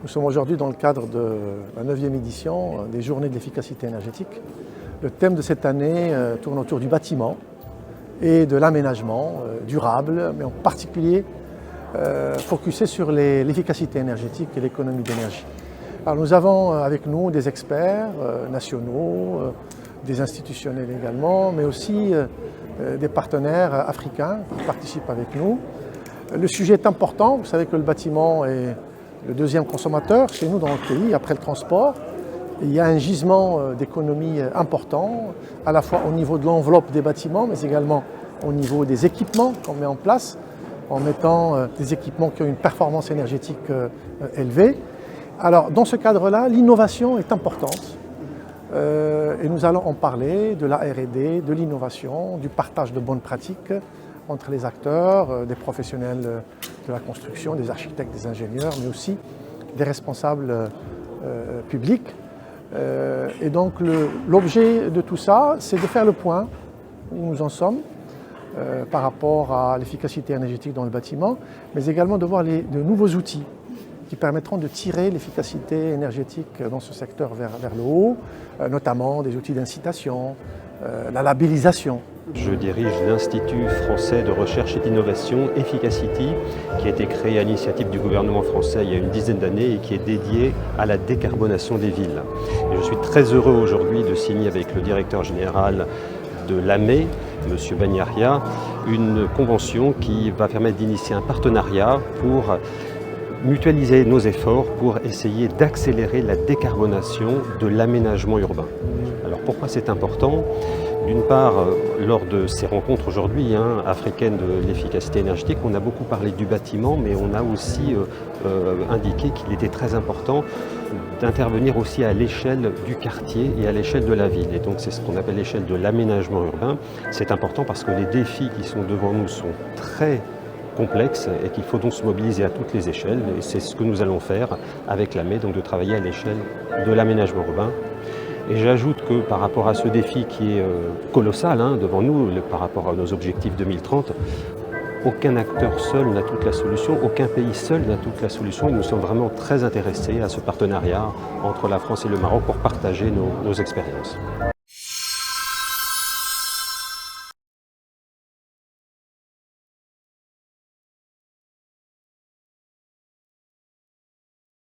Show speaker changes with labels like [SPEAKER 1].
[SPEAKER 1] Nous sommes aujourd'hui dans le cadre de la 9e édition des Journées de l'efficacité énergétique. Le thème de cette année tourne autour du bâtiment et de l'aménagement durable, mais en particulier focusé sur l'efficacité énergétique et l'économie d'énergie. Alors nous avons avec nous des experts nationaux, des institutionnels également, mais aussi des partenaires africains qui participent avec nous. Le sujet est important, vous savez que le bâtiment est le deuxième consommateur chez nous dans le pays, après le transport. Il y a un gisement d'économie important, à la fois au niveau de l'enveloppe des bâtiments, mais également au niveau des équipements qu'on met en place, en mettant des équipements qui ont une performance énergétique élevée. Alors, dans ce cadre-là, l'innovation est importante. Et nous allons en parler de la R&D, de l'innovation, du partage de bonnes pratiques entre les acteurs, des professionnels de la construction, des architectes, des ingénieurs, mais aussi des responsables publics. Et donc l'objet de tout ça, c'est de faire le point où nous en sommes par rapport à l'efficacité énergétique dans le bâtiment, mais également de voir de nouveaux outils qui permettront de tirer l'efficacité énergétique dans ce secteur vers le haut, notamment des outils d'incitation, la labellisation.
[SPEAKER 2] Je dirige l'Institut français de recherche et d'innovation Efficacity, qui a été créé à l'initiative du gouvernement français il y a une dizaine d'années et qui est dédié à la décarbonation des villes. Et je suis très heureux aujourd'hui de signer avec le directeur général de l'AME, M. Bagnaria, une convention qui va permettre d'initier un partenariat pour mutualiser nos efforts pour essayer d'accélérer la décarbonation de l'aménagement urbain. Alors pourquoi c'est important ? D'une part, lors de ces rencontres aujourd'hui africaines de l'efficacité énergétique, on a beaucoup parlé du bâtiment, mais on a aussi indiqué qu'il était très important d'intervenir aussi à l'échelle du quartier et à l'échelle de la ville. Et donc c'est ce qu'on appelle l'échelle de l'aménagement urbain. C'est important parce que les défis qui sont devant nous sont très complexes et qu'il faut donc se mobiliser à toutes les échelles. Et c'est ce que nous allons faire avec l'AME, donc de travailler à l'échelle de l'aménagement urbain. Et j'ajoute que par rapport à ce défi qui est colossal devant nous, par rapport à nos objectifs 2030, aucun acteur seul n'a toute la solution, aucun pays seul n'a toute la solution. Et nous sommes vraiment très intéressés à ce partenariat entre la France et le Maroc pour partager nos expériences.